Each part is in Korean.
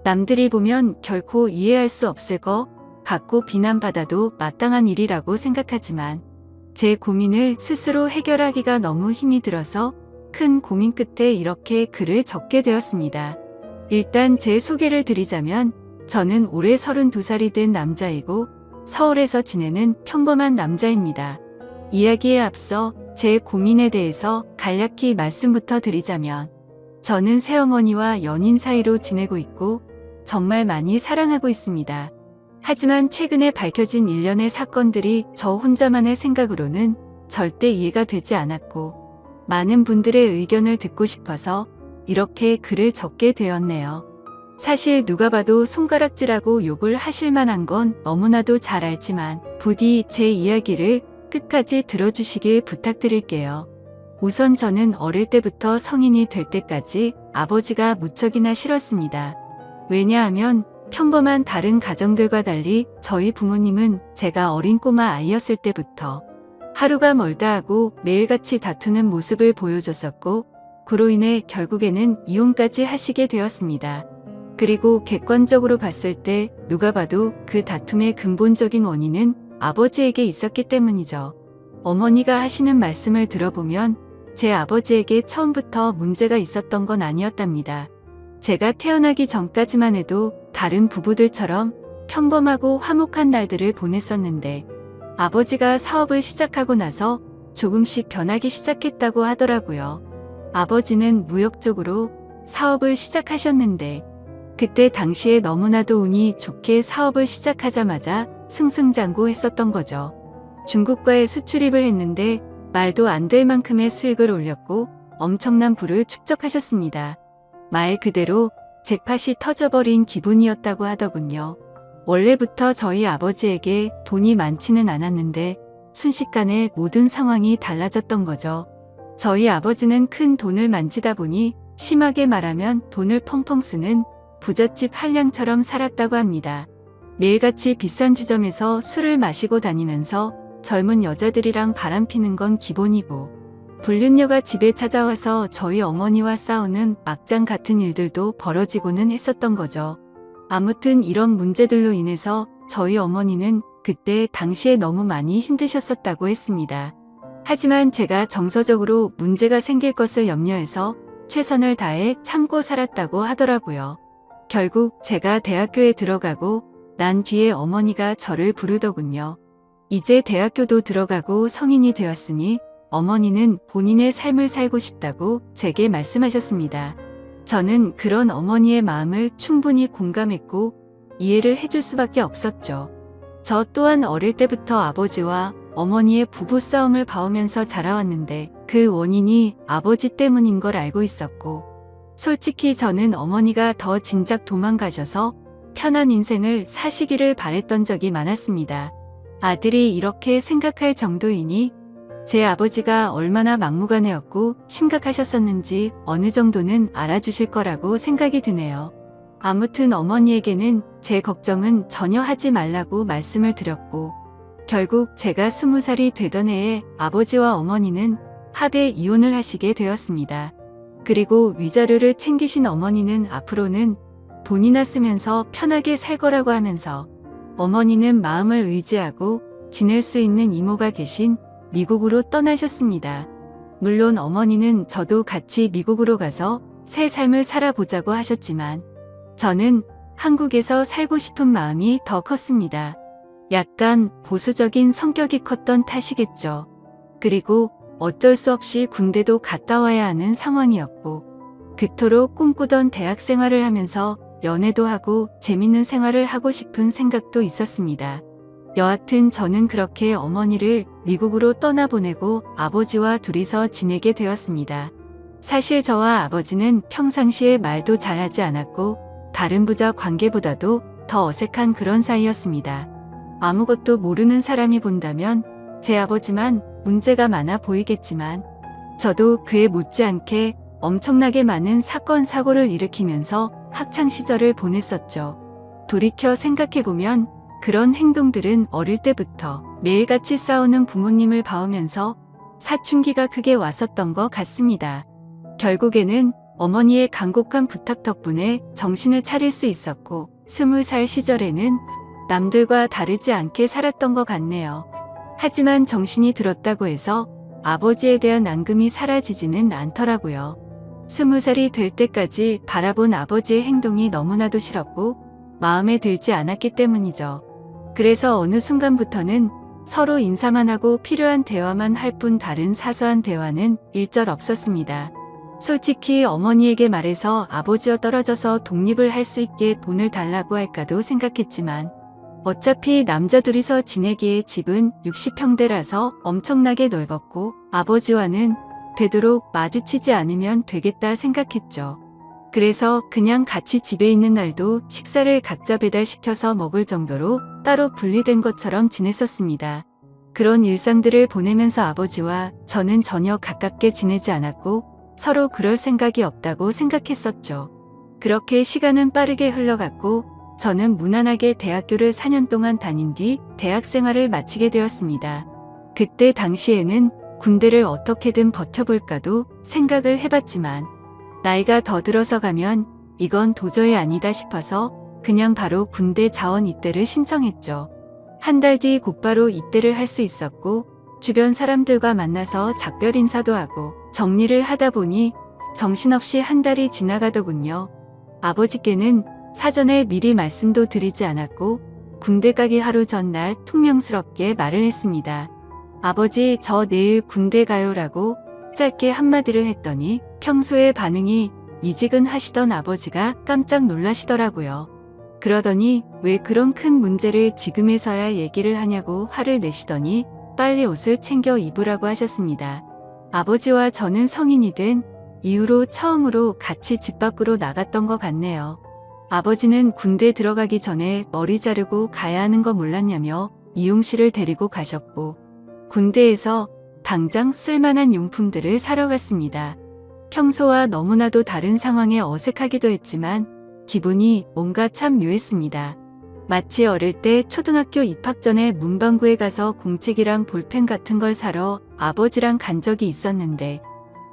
남들이 보면 결코 이해할 수 없을 것 같고 비난받아도 마땅한 일이라고 생각하지만 제 고민을 스스로 해결하기가 너무 힘이 들어서 큰 고민 끝에 이렇게 글을 적게 되었습니다. 일단 제 소개를 드리자면 저는 올해 32살이 된 남자이고 서울에서 지내는 평범한 남자입니다. 이야기에 앞서 제 고민에 대해서 간략히 말씀부터 드리자면 저는 새어머니와 연인 사이로 지내고 있고 정말 많이 사랑하고 있습니다. 하지만 최근에 밝혀진 일련의 사건들이 저 혼자만의 생각으로는 절대 이해가 되지 않았고 많은 분들의 의견을 듣고 싶어서 이렇게 글을 적게 되었네요. 사실 누가 봐도 손가락질하고 욕을 하실 만한 건 너무나도 잘 알지만 부디 제 이야기를 끝까지 들어주시길 부탁드릴게요. 우선 저는 어릴 때부터 성인이 될 때까지 아버지가 무척이나 싫었습니다. 왜냐하면 평범한 다른 가정들과 달리 저희 부모님은 제가 어린 꼬마 아이였을 때부터 하루가 멀다 하고 매일같이 다투는 모습을 보여줬었고 그로 인해 결국에는 이혼까지 하시게 되었습니다. 그리고 객관적으로 봤을 때 누가 봐도 그 다툼의 근본적인 원인은 아버지에게 있었기 때문이죠. 어머니가 하시는 말씀을 들어보면 제 아버지에게 처음부터 문제가 있었던 건 아니었답니다. 제가 태어나기 전까지만 해도 다른 부부들처럼 평범하고 화목한 날들을 보냈었는데 아버지가 사업을 시작하고 나서 조금씩 변하기 시작했다고 하더라고요. 아버지는 무역 쪽으로 사업을 시작하셨는데 그때 당시에 너무나도 운이 좋게 사업을 시작하자마자 승승장구했었던 거죠. 중국과의 수출입을 했는데 말도 안 될 만큼의 수익을 올렸고 엄청난 부를 축적하셨습니다. 말 그대로 잭팟이 터져버린 기분이었다고 하더군요. 원래부터 저희 아버지에게 돈이 많지는 않았는데 순식간에 모든 상황이 달라졌던 거죠. 저희 아버지는 큰 돈을 만지다 보니 심하게 말하면 돈을 펑펑 쓰는 부잣집 한량처럼 살았다고 합니다. 매일같이 비싼 주점에서 술을 마시고 다니면서 젊은 여자들이랑 바람피는 건 기본이고 불륜녀가 집에 찾아와서 저희 어머니와 싸우는 막장 같은 일들도 벌어지고는 했었던 거죠. 아무튼 이런 문제들로 인해서 저희 어머니는 그때 당시에 너무 많이 힘드셨었다고 했습니다. 하지만 제가 정서적으로 문제가 생길 것을 염려해서 최선을 다해 참고 살았다고 하더라고요. 결국 제가 대학교에 들어가고 난 뒤에 어머니가 저를 부르더군요. 이제 대학교도 들어가고 성인이 되었으니 어머니는 본인의 삶을 살고 싶다고 제게 말씀하셨습니다. 저는 그런 어머니의 마음을 충분히 공감했고 이해를 해줄 수밖에 없었죠. 저 또한 어릴 때부터 아버지와 어머니의 부부싸움을 봐오면서 자라왔는데 그 원인이 아버지 때문인 걸 알고 있었고 솔직히 저는 어머니가 더 진작 도망가셔서 편한 인생을 사시기를 바랬던 적이 많았습니다. 아들이 이렇게 생각할 정도이니 제 아버지가 얼마나 막무가내였고 심각하셨었는지 어느 정도는 알아주실 거라고 생각이 드네요. 아무튼 어머니에게는 제 걱정은 전혀 하지 말라고 말씀을 드렸고 결국 제가 20살이 되던 해에 아버지와 어머니는 합의 이혼을 하시게 되었습니다. 그리고 위자료를 챙기신 어머니는 앞으로는 돈이나 쓰면서 편하게 살 거라고 하면서 어머니는 마음을 의지하고 지낼 수 있는 이모가 계신 미국으로 떠나셨습니다. 물론 어머니는 저도 같이 미국으로 가서 새 삶을 살아보자고 하셨지만 저는 한국에서 살고 싶은 마음이 더 컸습니다. 약간 보수적인 성격이 컸던 탓이겠죠. 그리고 어쩔 수 없이 군대도 갔다 와야 하는 상황이었고 그토록 꿈꾸던 대학 생활을 하면서 연애도 하고 재밌는 생활을 하고 싶은 생각도 있었습니다. 여하튼 저는 그렇게 어머니를 미국으로 떠나보내고 아버지와 둘이서 지내게 되었습니다. 사실 저와 아버지는 평상시에 말도 잘하지 않았고 다른 부자 관계보다도 더 어색한 그런 사이였습니다. 아무것도 모르는 사람이 본다면 제 아버지만 문제가 많아 보이겠지만 저도 그에 못지않게 엄청나게 많은 사건 사고를 일으키면서 학창시절을 보냈었죠. 돌이켜 생각해보면 그런 행동들은 어릴 때부터 매일같이 싸우는 부모님을 봐오면서 사춘기가 크게 왔었던 것 같습니다. 결국에는 어머니의 간곡한 부탁 덕분에 정신을 차릴 수 있었고 20살 시절에는 남들과 다르지 않게 살았던 것 같네요. 하지만 정신이 들었다고 해서 아버지에 대한 앙금이 사라지지는 않더라고요. 20살이 될 때까지 바라본 아버지의 행동이 너무나도 싫었고 마음에 들지 않았기 때문이죠. 그래서 어느 순간부터는 서로 인사만 하고 필요한 대화만 할 뿐 다른 사소한 대화는 일절 없었습니다. 솔직히 어머니에게 말해서 아버지와 떨어져서 독립을 할 수 있게 돈을 달라고 할까도 생각했지만 어차피 남자 둘이서 지내기에 집은 60평대라서 엄청나게 넓었고 아버지와는 되도록 마주치지 않으면 되겠다 생각했죠. 그래서 그냥 같이 집에 있는 날도 식사를 각자 배달시켜서 먹을 정도로 따로 분리된 것처럼 지냈었습니다. 그런 일상들을 보내면서 아버지와 저는 전혀 가깝게 지내지 않았고 서로 그럴 생각이 없다고 생각했었죠. 그렇게 시간은 빠르게 흘러갔고 저는 무난하게 대학교를 4년 동안 다닌 뒤 대학 생활을 마치게 되었습니다. 그때 당시에는 군대를 어떻게든 버텨볼까도 생각을 해봤지만 나이가 더 들어서 가면 이건 도저히 아니다 싶어서 그냥 바로 군대 자원 입대를 신청했죠. 한 달 뒤 곧바로 입대를 할 수 있었고 주변 사람들과 만나서 작별 인사도 하고 정리를 하다 보니 정신없이 한 달이 지나가더군요. 아버지께는 사전에 미리 말씀도 드리지 않았고 군대 가기 하루 전날 퉁명스럽게 말을 했습니다. 아버지, 저 내일 군대 가요라고 짧게 한마디를 했더니 평소의 반응이 미지근하시던 아버지가 깜짝 놀라시더라고요. 그러더니 왜 그런 큰 문제를 지금에서야 얘기를 하냐고 화를 내시더니 빨리 옷을 챙겨 입으라고 하셨습니다. 아버지와 저는 성인이 된 이후로 처음으로 같이 집 밖으로 나갔던 것 같네요. 아버지는 군대 들어가기 전에 머리 자르고 가야 하는 거 몰랐냐며 미용실을 데리고 가셨고 군대에서 당장 쓸만한 용품들을 사러 갔습니다. 평소와 너무나도 다른 상황에 어색하기도 했지만 기분이 뭔가 참 묘했습니다. 마치 어릴 때 초등학교 입학 전에 문방구에 가서 공책이랑 볼펜 같은 걸 사러 아버지랑 간 적이 있었는데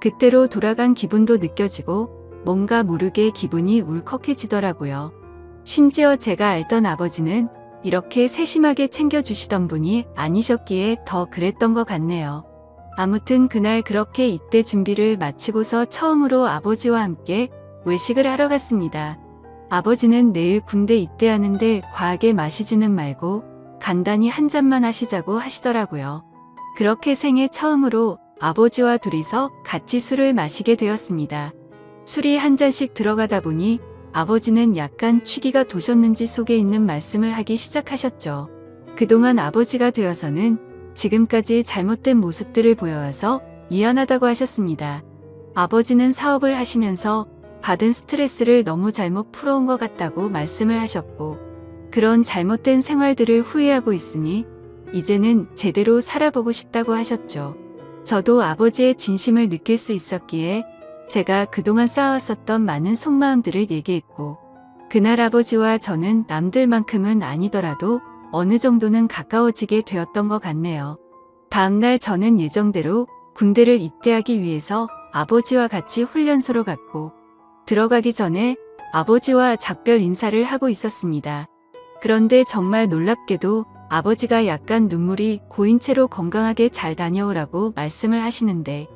그때로 돌아간 기분도 느껴지고 뭔가 모르게 기분이 울컥해지더라고요. 심지어 제가 알던 아버지는 이렇게 세심하게 챙겨주시던 분이 아니셨기에 더 그랬던 것 같네요. 아무튼 그날 그렇게 입대 준비를 마치고서 처음으로 아버지와 함께 외식을 하러 갔습니다. 아버지는 내일 군대 입대하는데 과하게 마시지는 말고 간단히 한 잔만 하시자고 하시더라고요. 그렇게 생애 처음으로 아버지와 둘이서 같이 술을 마시게 되었습니다. 술이 한 잔씩 들어가다 보니 아버지는 약간 취기가 도셨는지 속에 있는 말씀을 하기 시작하셨죠. 그동안 아버지가 되어서는 지금까지 잘못된 모습들을 보여와서 미안하다고 하셨습니다. 아버지는 사업을 하시면서 받은 스트레스를 너무 잘못 풀어온 것 같다고 말씀을 하셨고 그런 잘못된 생활들을 후회하고 있으니 이제는 제대로 살아보고 싶다고 하셨죠. 저도 아버지의 진심을 느낄 수 있었기에 제가 그동안 쌓아왔었던 많은 속마음들을 얘기했고 그날 아버지와 저는 남들만큼은 아니더라도 어느 정도는 가까워지게 되었던 것 같네요. 다음날 저는 예정대로 군대를 입대하기 위해서 아버지와 같이 훈련소로 갔고 들어가기 전에 아버지와 작별 인사를 하고 있었습니다. 그런데 정말 놀랍게도 아버지가 약간 눈물이 고인 채로 건강하게 잘 다녀오라고 말씀을 하시는데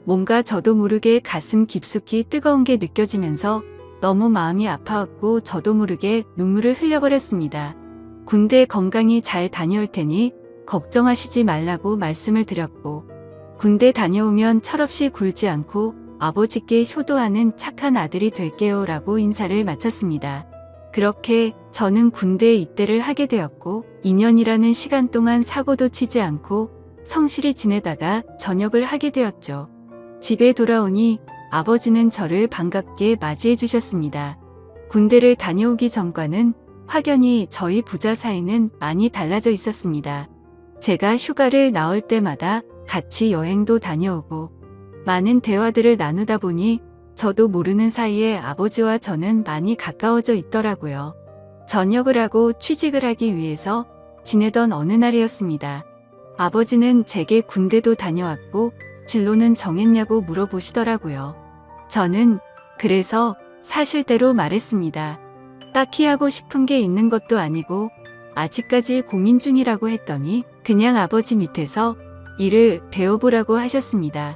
뭔가 저도 모르게 가슴 깊숙이 뜨거운 게 느껴지면서 너무 마음이 아파왔고 저도 모르게 눈물을 흘려버렸습니다. 군대 건강히 잘 다녀올 테니 걱정하시지 말라고 말씀을 드렸고 군대 다녀오면 철없이 굴지 않고 아버지께 효도하는 착한 아들이 될게요 라고 인사를 마쳤습니다. 그렇게 저는 군대에 입대를 하게 되었고 2년이라는 시간 동안 사고도 치지 않고 성실히 지내다가 전역을 하게 되었죠. 집에 돌아오니 아버지는 저를 반갑게 맞이해 주셨습니다. 군대를 다녀오기 전과는 확연히 저희 부자 사이는 많이 달라져 있었습니다. 제가 휴가를 나올 때마다 같이 여행도 다녀오고 많은 대화들을 나누다 보니 저도 모르는 사이에 아버지와 저는 많이 가까워져 있더라고요. 전역을 하고 취직을 하기 위해서 지내던 어느 날이었습니다. 아버지는 제게 군대도 다녀왔고 진로는 정했냐고 물어보시더라고요. 저는 그래서 사실대로 말했습니다. 딱히 하고 싶은 게 있는 것도 아니고 아직까지 고민 중이라고 했더니 그냥 아버지 밑에서 일을 배워보라고 하셨습니다.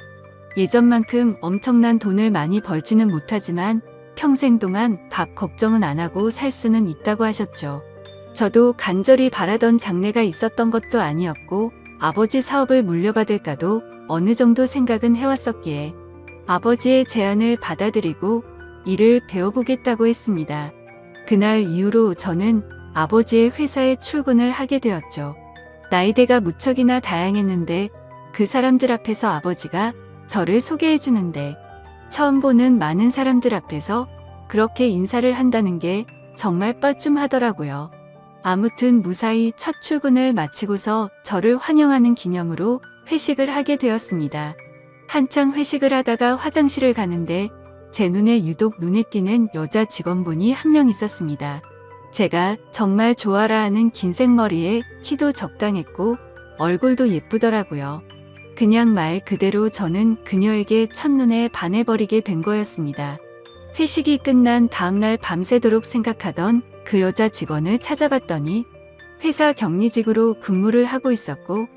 예전만큼 엄청난 돈을 많이 벌지는 못하지만 평생 동안 밥 걱정은 안 하고 살 수는 있다고 하셨죠. 저도 간절히 바라던 장래가 있었던 것도 아니었고 아버지 사업을 물려받을까도 어느 정도 생각은 해왔었기에 아버지의 제안을 받아들이고 일을 배워보겠다고 했습니다. 그날 이후로 저는 아버지의 회사에 출근을 하게 되었죠. 나이대가 무척이나 다양했는데 그 사람들 앞에서 아버지가 저를 소개해 주는데 처음 보는 많은 사람들 앞에서 그렇게 인사를 한다는 게 정말 뻘쭘하더라고요. 아무튼 무사히 첫 출근을 마치고서 저를 환영하는 기념으로 회식을 하게 되었습니다. 한창 회식을 하다가 화장실을 가는데 제 눈에 유독 눈에 띄는 여자 직원분이 한 명 있었습니다. 제가 정말 좋아라 하는 긴 생머리에 키도 적당했고 얼굴도 예쁘더라고요. 그냥 말 그대로 저는 그녀에게 첫눈에 반해버리게 된 거였습니다. 회식이 끝난 다음날 밤새도록 생각하던 그 여자 직원을 찾아봤더니 회사 격리직으로 근무를 하고 있었고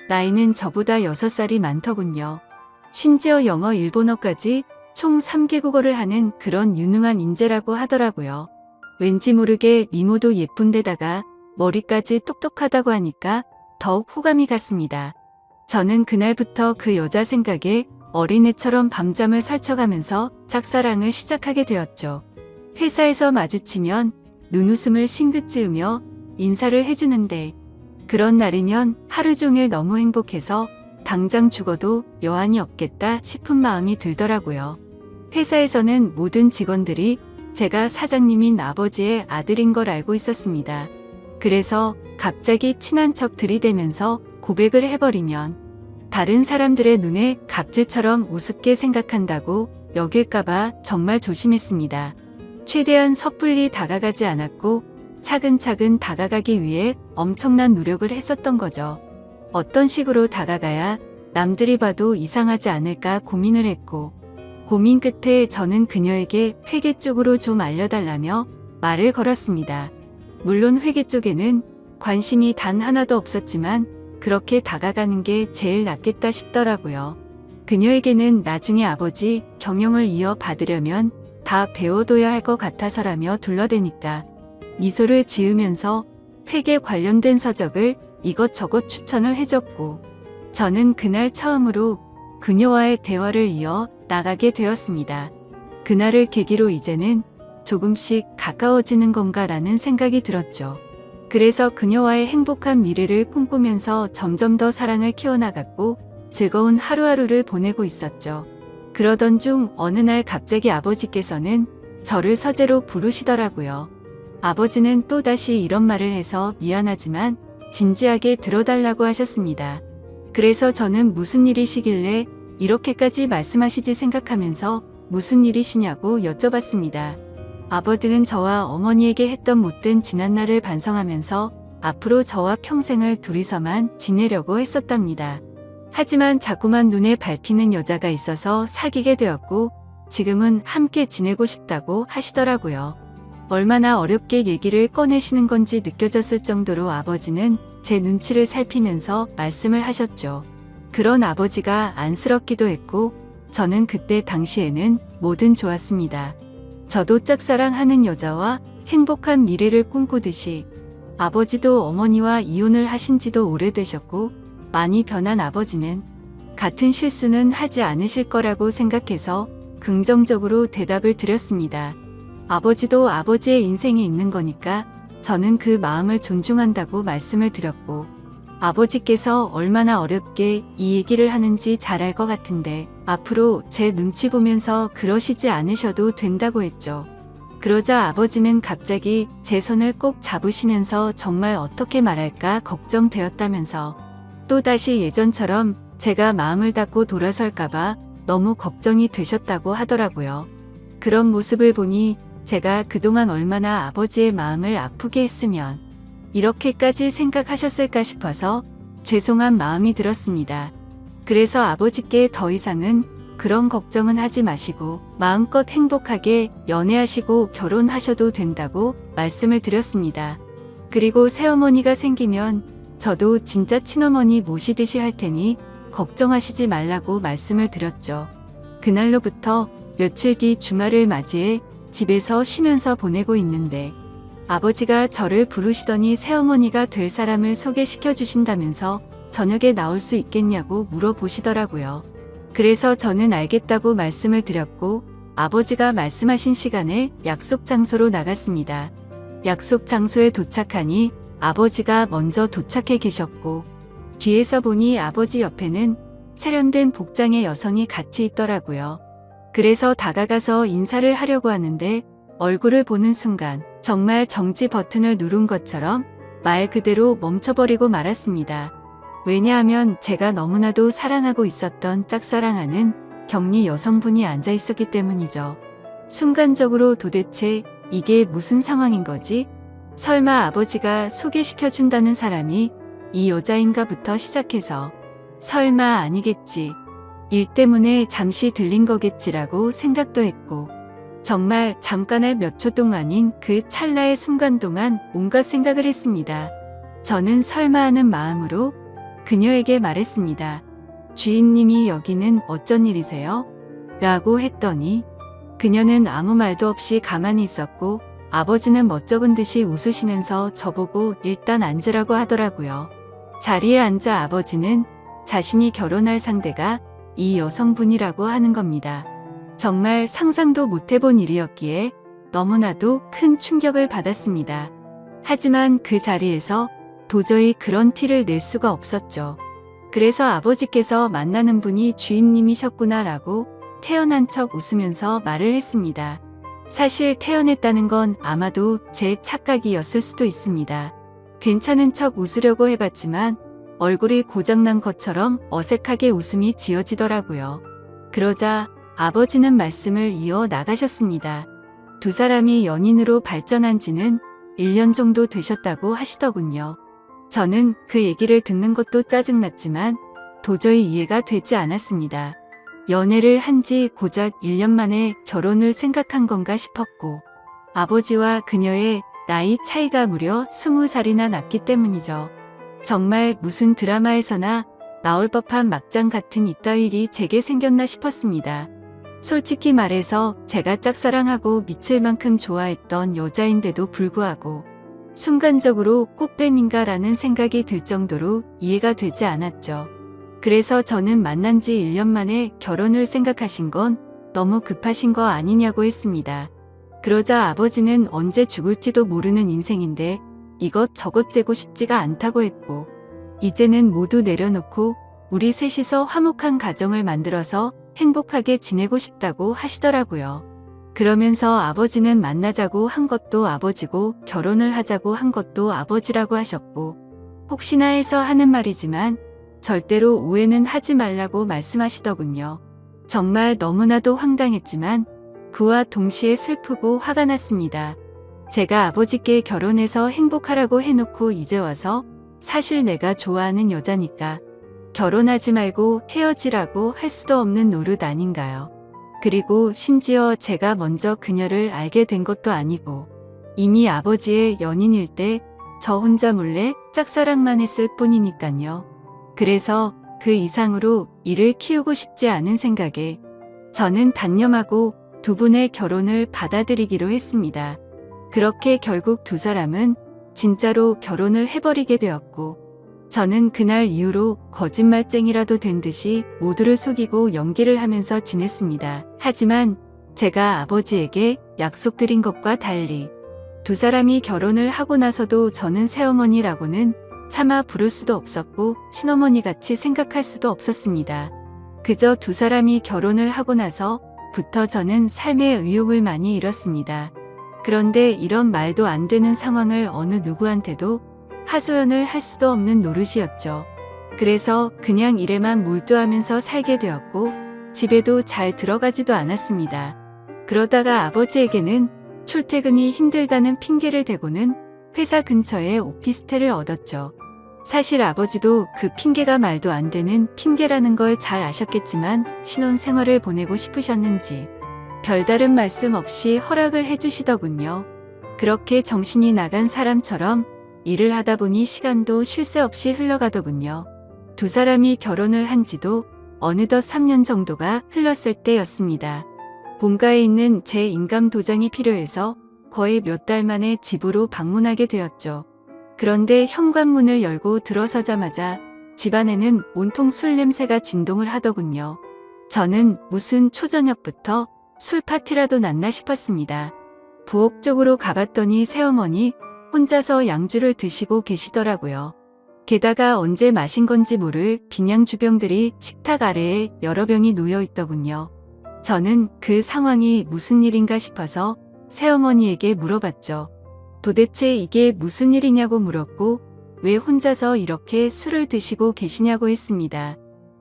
나이는 저보다 6살이 많더군요. 심지어 영어, 일본어까지 총 3개국어를 하는 그런 유능한 인재라고 하더라고요. 왠지 모르게 미모도 예쁜데다가 머리까지 똑똑하다고 하니까 더욱 호감이 갔습니다. 저는 그날부터 그 여자 생각에 어린애처럼 밤잠을 설쳐가면서 짝사랑을 시작하게 되었죠. 회사에서 마주치면 눈웃음을 싱긋 지으며 인사를 해주는데 그런 날이면 하루 종일 너무 행복해서 당장 죽어도 여한이 없겠다 싶은 마음이 들더라고요. 회사에서는 모든 직원들이 제가 사장님인 아버지의 아들인 걸 알고 있었습니다. 그래서 갑자기 친한 척 들이대면서 고백을 해버리면 다른 사람들의 눈에 갑질처럼 우습게 생각한다고 여길까봐 정말 조심했습니다. 최대한 섣불리 다가가지 않았고 차근차근 다가가기 위해 엄청난 노력을 했었던 거죠. 어떤 식으로 다가가야 남들이 봐도 이상하지 않을까 고민을 했고 고민 끝에 저는 그녀에게 회계 쪽으로 좀 알려달라며 말을 걸었습니다. 물론 회계 쪽에는 관심이 단 하나도 없었지만 그렇게 다가가는 게 제일 낫겠다 싶더라고요. 그녀에게는 나중에 아버지 경영을 이어받으려면 다 배워둬야 할 것 같아서라며 둘러대니까 미소를 지으면서 회계 관련된 서적을 이것저것 추천을 해줬고 저는 그날 처음으로 그녀와의 대화를 이어 나가게 되었습니다. 그날을 계기로 이제는 조금씩 가까워지는 건가라는 생각이 들었죠. 그래서 그녀와의 행복한 미래를 꿈꾸면서 점점 더 사랑을 키워나갔고 즐거운 하루하루를 보내고 있었죠. 그러던 중 어느 날 갑자기 아버지께서는 저를 서재로 부르시더라고요. 아버지는 또다시 이런 말을 해서 미안하지만 진지하게 들어달라고 하셨습니다. 그래서 저는 무슨 일이시길래 이렇게까지 말씀하시지 생각하면서 무슨 일이시냐고 여쭤봤습니다. 아버지는 저와 어머니에게 했던 못된 지난날을 반성하면서 앞으로 저와 평생을 둘이서만 지내려고 했었답니다. 하지만 자꾸만 눈에 밟히는 여자가 있어서 사귀게 되었고 지금은 함께 지내고 싶다고 하시더라고요. 얼마나 어렵게 얘기를 꺼내시는 건지 느껴졌을 정도로 아버지는 제 눈치를 살피면서 말씀을 하셨죠. 그런 아버지가 안쓰럽기도 했고 저는 그때 당시에는 뭐든 좋았습니다. 저도 짝사랑하는 여자와 행복한 미래를 꿈꾸듯이 아버지도 어머니와 이혼을 하신 지도 오래되셨고 많이 변한 아버지는 같은 실수는 하지 않으실 거라고 생각해서 긍정적으로 대답을 드렸습니다. 아버지도 아버지의 인생이 있는 거니까 저는 그 마음을 존중한다고 말씀을 드렸고 아버지께서 얼마나 어렵게 이 얘기를 하는지 잘 알 것 같은데 앞으로 제 눈치 보면서 그러시지 않으셔도 된다고 했죠. 그러자 아버지는 갑자기 제 손을 꼭 잡으시면서 정말 어떻게 말할까 걱정되었다면서 또다시 예전처럼 제가 마음을 닫고 돌아설까봐 너무 걱정이 되셨다고 하더라고요. 그런 모습을 보니 제가 그동안 얼마나 아버지의 마음을 아프게 했으면 이렇게까지 생각하셨을까 싶어서 죄송한 마음이 들었습니다. 그래서 아버지께 더 이상은 그런 걱정은 하지 마시고 마음껏 행복하게 연애하시고 결혼하셔도 된다고 말씀을 드렸습니다. 그리고 새어머니가 생기면 저도 진짜 친어머니 모시듯이 할 테니 걱정하시지 말라고 말씀을 드렸죠. 그날로부터 며칠 뒤 주말을 맞이해 집에서 쉬면서 보내고 있는데 아버지가 저를 부르시더니 새어머니가 될 사람을 소개시켜 주신다면서 저녁에 나올 수 있겠냐고 물어보시더라고요. 그래서 저는 알겠다고 말씀을 드렸고 아버지가 말씀하신 시간에 약속 장소로 나갔습니다. 약속 장소에 도착하니 아버지가 먼저 도착해 계셨고 뒤에서 보니 아버지 옆에는 세련된 복장의 여성이 같이 있더라고요. 그래서 다가가서 인사를 하려고 하는데 얼굴을 보는 순간 정말 정지 버튼을 누른 것처럼 말 그대로 멈춰버리고 말았습니다. 왜냐하면 제가 너무나도 사랑하고 있었던 짝사랑하는 격리 여성분이 앉아 있었기 때문이죠. 순간적으로 도대체 이게 무슨 상황인 거지? 설마 아버지가 소개시켜준다는 사람이 이 여자인가부터 시작해서 설마 아니겠지. 일 때문에 잠시 들린 거겠지라고 생각도 했고 정말 잠깐의 몇 초 동안인 그 찰나의 순간 동안 온갖 생각을 했습니다. 저는 설마 하는 마음으로 그녀에게 말했습니다. 주인님이 여기는 어쩐 일이세요? 라고 했더니 그녀는 아무 말도 없이 가만히 있었고 아버지는 멋쩍은 듯이 웃으시면서 저보고 일단 앉으라고 하더라고요. 자리에 앉아 아버지는 자신이 결혼할 상대가 이 여성분이라고 하는 겁니다. 정말 상상도 못해본 일이었기에 너무나도 큰 충격을 받았습니다. 하지만 그 자리에서 도저히 그런 티를 낼 수가 없었죠. 그래서 아버지께서 만나는 분이 주임님이셨구나라고 태연한 척 웃으면서 말을 했습니다. 사실 태연했다는 건 아마도 제 착각이었을 수도 있습니다. 괜찮은 척 웃으려고 해봤지만 얼굴이 고장난 것처럼 어색하게 웃음이 지어지더라고요. 그러자 아버지는 말씀을 이어 나가셨습니다. 두 사람이 연인으로 발전한 지는 1년 정도 되셨다고 하시더군요. 저는 그 얘기를 듣는 것도 짜증났지만 도저히 이해가 되지 않았습니다. 연애를 한 지 고작 1년 만에 결혼을 생각한 건가 싶었고 아버지와 그녀의 나이 차이가 무려 20살이나 났기 때문이죠. 정말 무슨 드라마에서나 나올 법한 막장 같은 이따위 일이 제게 생겼나 싶었습니다. 솔직히 말해서 제가 짝사랑하고 미칠 만큼 좋아했던 여자인데도 불구하고 순간적으로 꽃뱀인가라는 생각이 들 정도로 이해가 되지 않았죠. 그래서 저는 만난 지 1년 만에 결혼을 생각하신 건 너무 급하신 거 아니냐고 했습니다. 그러자 아버지는 언제 죽을지도 모르는 인생인데 이것저것 재고 싶지가 않다고 했고 이제는 모두 내려놓고 우리 셋이서 화목한 가정을 만들어서 행복하게 지내고 싶다고 하시더라고요. 그러면서 아버지는 만나자고 한 것도 아버지고 결혼을 하자고 한 것도 아버지라고 하셨고 혹시나 해서 하는 말이지만 절대로 오해는 하지 말라고 말씀하시더군요. 정말 너무나도 황당했지만 그와 동시에 슬프고 화가 났습니다. 제가 아버지께 결혼해서 행복하라고 해놓고 이제 와서 사실 내가 좋아하는 여자니까 결혼하지 말고 헤어지라고 할 수도 없는 노릇 아닌가요? 그리고 심지어 제가 먼저 그녀를 알게 된 것도 아니고 이미 아버지의 연인일 때 저 혼자 몰래 짝사랑만 했을 뿐이니깐요. 그래서 그 이상으로 이를 키우고 싶지 않은 생각에 저는 단념하고 두 분의 결혼을 받아들이기로 했습니다. 그렇게 결국 두 사람은 진짜로 결혼을 해버리게 되었고 저는 그날 이후로 거짓말쟁이라도 된 듯이 모두를 속이고 연기를 하면서 지냈습니다. 하지만 제가 아버지에게 약속드린 것과 달리 두 사람이 결혼을 하고 나서도 저는 새어머니라고는 차마 부를 수도 없었고 친어머니같이 생각할 수도 없었습니다. 그저 두 사람이 결혼을 하고 나서부터 저는 삶의 의욕을 많이 잃었습니다. 그런데 이런 말도 안 되는 상황을 어느 누구한테도 하소연을 할 수도 없는 노릇이었죠. 그래서 그냥 일에만 몰두하면서 살게 되었고 집에도 잘 들어가지도 않았습니다. 그러다가 아버지에게는 출퇴근이 힘들다는 핑계를 대고는 회사 근처에 오피스텔을 얻었죠. 사실 아버지도 그 핑계가 말도 안 되는 핑계라는 걸 잘 아셨겠지만 신혼생활을 보내고 싶으셨는지 별다른 말씀 없이 허락을 해주시더군요. 그렇게 정신이 나간 사람처럼 일을 하다 보니 시간도 쉴 새 없이 흘러가더군요. 두 사람이 결혼을 한 지도 어느덧 3년 정도가 흘렀을 때였습니다. 본가에 있는 제 인감 도장이 필요해서 거의 몇 달 만에 집으로 방문하게 되었죠. 그런데 현관문을 열고 들어서자마자 집안에는 온통 술 냄새가 진동을 하더군요. 저는 무슨 초저녁부터 술 파티라도 났나 싶었습니다. 부엌 쪽으로 가봤더니 새어머니 혼자서 양주를 드시고 계시더라고요. 게다가 언제 마신 건지 모를 빈양 주병들이 식탁 아래에 여러 병이 놓여 있더군요. 저는 그 상황이 무슨 일인가 싶어서 새어머니에게 물어봤죠. 도대체 이게 무슨 일이냐고 물었고 왜 혼자서 이렇게 술을 드시고 계시냐고 했습니다.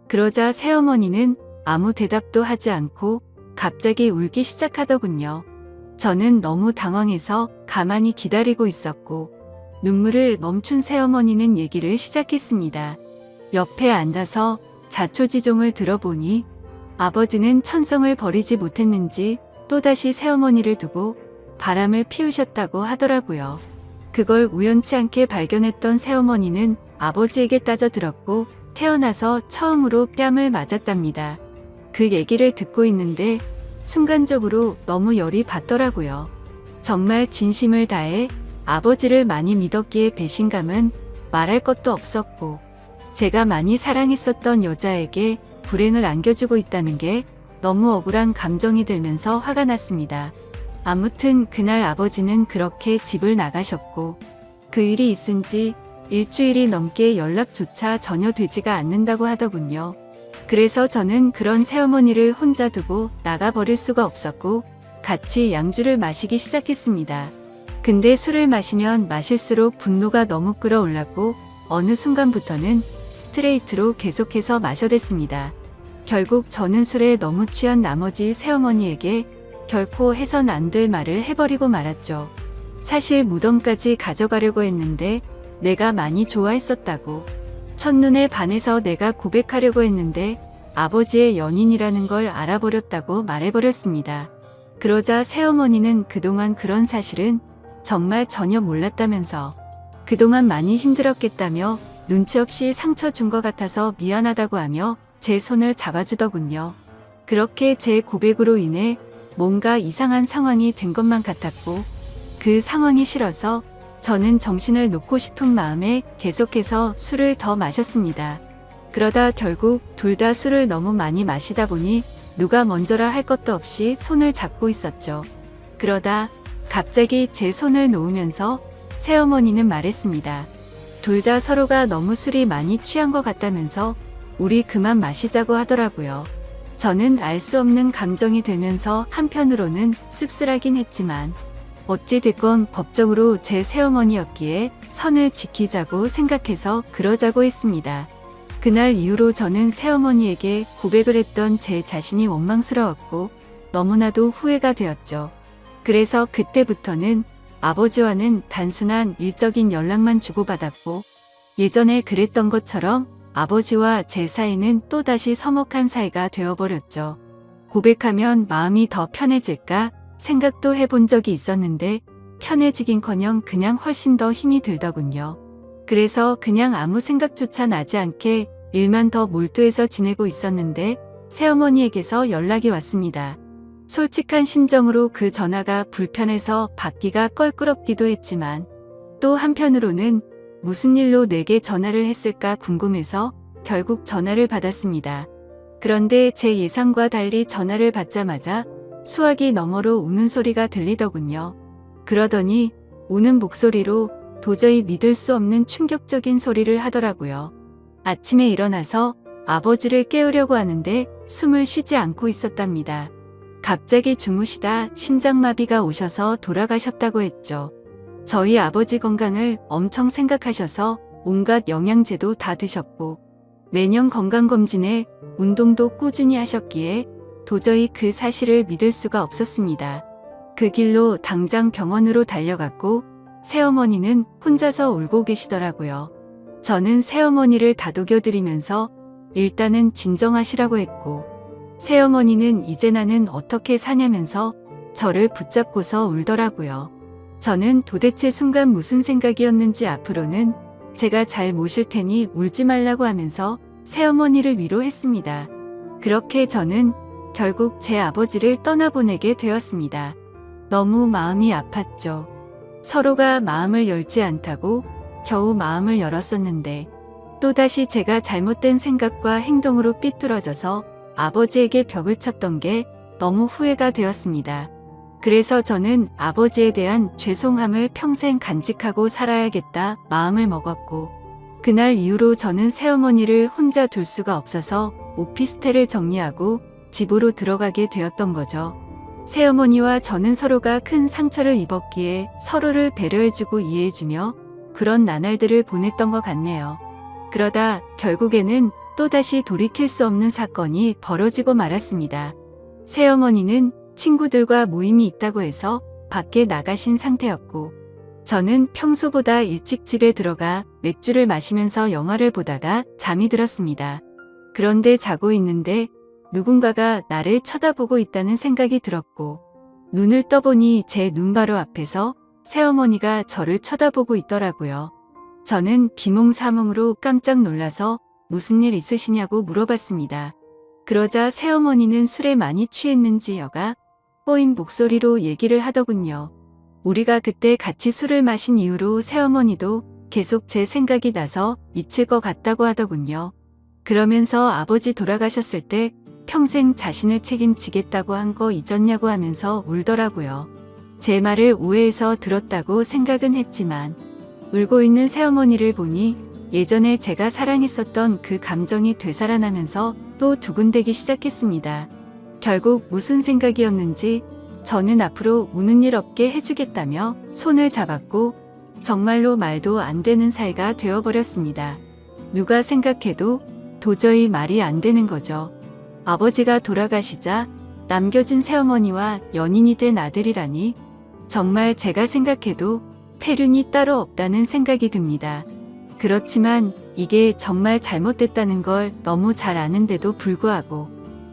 그러자 새어머니는 아무 대답도 하지 않고 갑자기 울기 시작하더군요. 저는 너무 당황해서 가만히 기다리고 있었고 눈물을 멈춘 새어머니는 얘기를 시작했습니다. 옆에 앉아서 자초지종을 들어보니 아버지는 천성을 버리지 못했는지 또다시 새어머니를 두고 바람을 피우셨다고 하더라고요. 그걸 우연치 않게 발견했던 새어머니는 아버지에게 따져들었고 태어나서 처음으로 뺨을 맞았답니다. 그 얘기를 듣고 있는데 순간적으로 너무 열이 받더라고요. 정말 진심을 다해 아버지를 많이 믿었기에 배신감은 말할 것도 없었고 제가 많이 사랑했었던 여자에게 불행을 안겨주고 있다는 게 너무 억울한 감정이 들면서 화가 났습니다. 아무튼 그날 아버지는 그렇게 집을 나가셨고 그 일이 있은 지 일주일이 넘게 연락조차 전혀 되지가 않는다고 하더군요. 그래서 저는 그런 새어머니를 혼자 두고 나가버릴 수가 없었고 같이 양주를 마시기 시작했습니다. 근데 술을 마시면 마실수록 분노가 너무 끌어올랐고 어느 순간부터는 스트레이트로 계속해서 마셔댔습니다. 결국 저는 술에 너무 취한 나머지 새어머니에게 결코 해선 안 될 말을 해버리고 말았죠. 사실 무덤까지 가져가려고 했는데 내가 많이 좋아했었다고. 첫눈에 반해서 내가 고백하려고 했는데 아버지의 연인이라는 걸 알아버렸다고 말해버렸습니다. 그러자 새어머니는 그동안 그런 사실은 정말 전혀 몰랐다면서 그동안 많이 힘들었겠다며 눈치 없이 상처 준 것 같아서 미안하다고 하며 제 손을 잡아주더군요. 그렇게 제 고백으로 인해 뭔가 이상한 상황이 된 것만 같았고 그 상황이 싫어서 저는 정신을 놓고 싶은 마음에 계속해서 술을 더 마셨습니다. 그러다 결국 둘 다 술을 너무 많이 마시다 보니 누가 먼저라 할 것도 없이 손을 잡고 있었죠. 그러다 갑자기 제 손을 놓으면서 새어머니는 말했습니다. 둘 다 서로가 너무 술이 많이 취한 것 같다면서 우리 그만 마시자고 하더라고요. 저는 알 수 없는 감정이 들면서 한편으로는 씁쓸하긴 했지만 어찌됐건 법적으로 제 새어머니였기에 선을 지키자고 생각해서 그러자고 했습니다. 그날 이후로 저는 새어머니에게 고백을 했던 제 자신이 원망스러웠고 너무나도 후회가 되었죠. 그래서 그때부터는 아버지와는 단순한 일적인 연락만 주고받았고 예전에 그랬던 것처럼 아버지와 제 사이는 또다시 서먹한 사이가 되어버렸죠. 고백하면 마음이 더 편해질까 생각도 해본 적이 있었는데 편해지긴커녕 그냥 훨씬 더 힘이 들더군요. 그래서 그냥 아무 생각조차 나지 않게 일만 더 몰두해서 지내고 있었는데 새어머니에게서 연락이 왔습니다. 솔직한 심정으로 그 전화가 불편해서 받기가 껄끄럽기도 했지만 또 한편으로는 무슨 일로 내게 전화를 했을까 궁금해서 결국 전화를 받았습니다. 그런데 제 예상과 달리 전화를 받자마자 수화기 너머로 우는 소리가 들리더군요. 그러더니 우는 목소리로 도저히 믿을 수 없는 충격적인 소리를 하더라고요. 아침에 일어나서 아버지를 깨우려고 하는데 숨을 쉬지 않고 있었답니다. 갑자기 주무시다 심장마비가 오셔서 돌아가셨다고 했죠. 저희 아버지 건강을 엄청 생각하셔서 온갖 영양제도 다 드셨고 매년 건강검진에 운동도 꾸준히 하셨기에 도저히 그 사실을 믿을 수가 없었습니다. 그 길로 당장 병원으로 달려갔고 새어머니는 혼자서 울고 계시더라고요. 저는 새어머니를 다독여드리면서 일단은 진정하시라고 했고, 새어머니는 이제 나는 어떻게 사냐면서 저를 붙잡고서 울더라고요. 저는 도대체 순간 무슨 생각이었는지 앞으로는 제가 잘 모실 테니 울지 말라고 하면서 새어머니를 위로했습니다. 그렇게 저는 결국 제 아버지를 떠나보내게 되었습니다. 너무 마음이 아팠죠. 서로가 마음을 열지 않다고 겨우 마음을 열었었는데 또다시 제가 잘못된 생각과 행동으로 삐뚤어져서 아버지에게 벽을 쳤던 게 너무 후회가 되었습니다. 그래서 저는 아버지에 대한 죄송함을 평생 간직하고 살아야겠다 마음을 먹었고, 그날 이후로 저는 새어머니를 혼자 둘 수가 없어서 오피스텔을 정리하고 집으로 들어가게 되었던 거죠. 새어머니와 저는 서로가 큰 상처를 입었기에 서로를 배려해주고 이해해주며 그런 나날들을 보냈던 것 같네요. 그러다 결국에는 또다시 돌이킬 수 없는 사건이 벌어지고 말았습니다. 새어머니는 친구들과 모임이 있다고 해서 밖에 나가신 상태였고, 저는 평소보다 일찍 집에 들어가 맥주를 마시면서 영화를 보다가 잠이 들었습니다. 그런데 자고 있는데 누군가가 나를 쳐다보고 있다는 생각이 들었고, 눈을 떠보니 제 눈 바로 앞에서 새어머니가 저를 쳐다보고 있더라고요. 저는 비몽사몽으로 깜짝 놀라서 무슨 일 있으시냐고 물어봤습니다. 그러자 새어머니는 술에 많이 취했는지 여가 꼬인 목소리로 얘기를 하더군요. 우리가 그때 같이 술을 마신 이후로 새어머니도 계속 제 생각이 나서 미칠 것 같다고 하더군요. 그러면서 아버지 돌아가셨을 때 평생 자신을 책임지겠다고 한 거 잊었냐고 하면서 울더라고요. 제 말을 오해해서 들었다고 생각은 했지만 울고 있는 새어머니를 보니 예전에 제가 사랑했었던 그 감정이 되살아나면서 또 두근대기 시작했습니다. 결국 무슨 생각이었는지 저는 앞으로 우는 일 없게 해주겠다며 손을 잡았고 정말로 말도 안 되는 사이가 되어버렸습니다. 누가 생각해도 도저히 말이 안 되는 거죠. 아버지가 돌아가시자 남겨진 새어머니와 연인이 된 아들이라니 정말 제가 생각해도 폐륜이 따로 없다는 생각이 듭니다. 그렇지만 이게 정말 잘못됐다는 걸 너무 잘 아는데도 불구하고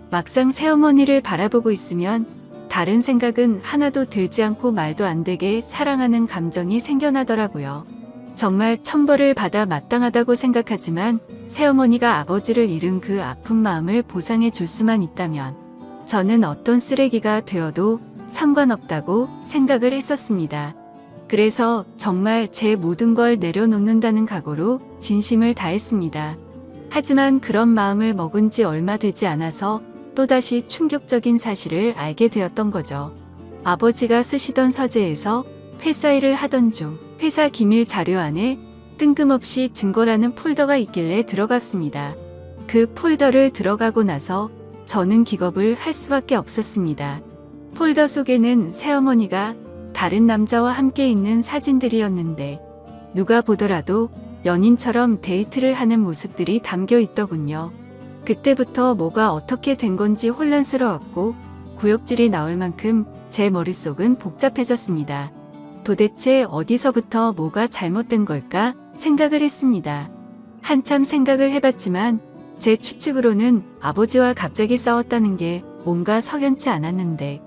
막상 새어머니를 바라보고 있으면 다른 생각은 하나도 들지 않고 말도 안 되게 사랑하는 감정이 생겨나더라고요. 정말 천벌을 받아 마땅하다고 생각하지만 새어머니가 아버지를 잃은 그 아픈 마음을 보상해 줄 수만 있다면 저는 어떤 쓰레기가 되어도 상관없다고 생각을 했었습니다. 그래서 정말 제 모든 걸 내려놓는다는 각오로 진심을 다했습니다. 하지만 그런 마음을 먹은 지 얼마 되지 않아서 또다시 충격적인 사실을 알게 되었던 거죠. 아버지가 쓰시던 서재에서 회사 일을 하던 중 회사 기밀 자료 안에 뜬금없이 증거라는 폴더가 있길래 들어갔습니다. 그 폴더를 들어가고 나서 저는 기겁을 할 수밖에 없었습니다. 폴더 속에는 새어머니가 다른 남자와 함께 있는 사진들이었는데 누가 보더라도 연인처럼 데이트를 하는 모습들이 담겨 있더군요. 그때부터 뭐가 어떻게 된 건지 혼란스러웠고 구역질이 나올 만큼 제 머릿속은 복잡해졌습니다. 도대체 어디서부터 뭐가 잘못된 걸까 생각을 했습니다. 한참 생각을 해봤지만 제 추측으로는 아버지와 갑자기 싸웠다는 게 뭔가 석연치 않았는데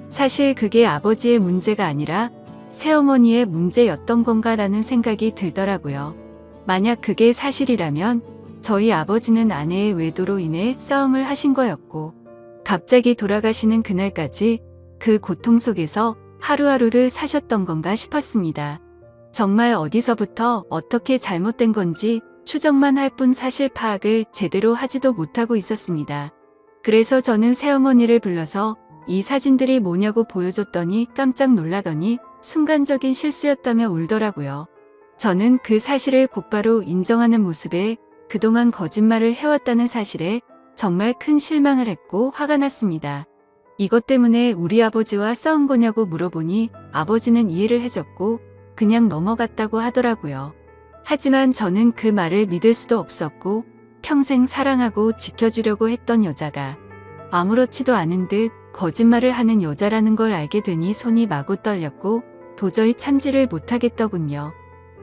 사실 그게 아버지의 문제가 아니라 새어머니의 문제였던 건가라는 생각이 들더라고요. 만약 그게 사실이라면 저희 아버지는 아내의 외도로 인해 싸움을 하신 거였고 갑자기 돌아가시는 그날까지 그 고통 속에서 하루하루를 사셨던 건가 싶었습니다. 정말 어디서부터 어떻게 잘못된 건지 추정만 할 뿐 사실 파악을 제대로 하지도 못하고 있었습니다. 그래서 저는 새어머니를 불러서 이 사진들이 뭐냐고 보여줬더니 깜짝 놀라더니 순간적인 실수였다며 울더라고요. 저는 그 사실을 곧바로 인정하는 모습에 그동안 거짓말을 해왔다는 사실에 정말 큰 실망을 했고 화가 났습니다. 이것 때문에 우리 아버지와 싸운 거냐고 물어보니 아버지는 이해를 해줬고 그냥 넘어갔다고 하더라고요. 하지만 저는 그 말을 믿을 수도 없었고 평생 사랑하고 지켜주려고 했던 여자가 아무렇지도 않은 듯 거짓말을 하는 여자라는 걸 알게 되니 손이 마구 떨렸고 도저히 참지를 못하겠더군요.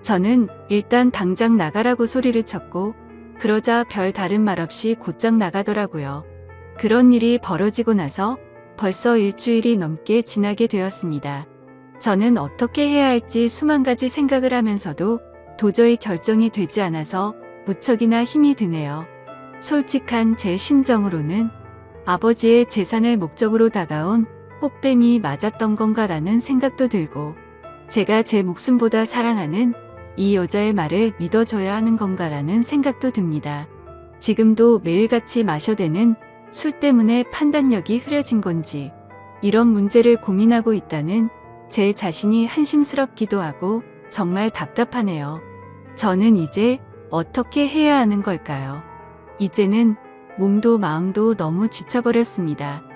저는 일단 당장 나가라고 소리를 쳤고 그러자 별 다른 말 없이 곧장 나가더라고요. 그런 일이 벌어지고 나서 벌써 일주일이 넘게 지나게 되었습니다. 저는 어떻게 해야 할지 수만 가지 생각을 하면서도 도저히 결정이 되지 않아서 무척이나 힘이 드네요. 솔직한 제 심정으로는 아버지의 재산을 목적으로 다가온 꽃뱀이 맞았던 건가라는 생각도 들고 제가 제 목숨보다 사랑하는 이 여자의 말을 믿어줘야 하는 건가라는 생각도 듭니다. 지금도 매일같이 마셔대는 술 때문에 판단력이 흐려진 건지 이런 문제를 고민하고 있다는 제 자신이 한심스럽기도 하고 정말 답답하네요. 저는 이제 어떻게 해야 하는 걸까요? 이제는 몸도 마음도 너무 지쳐버렸습니다.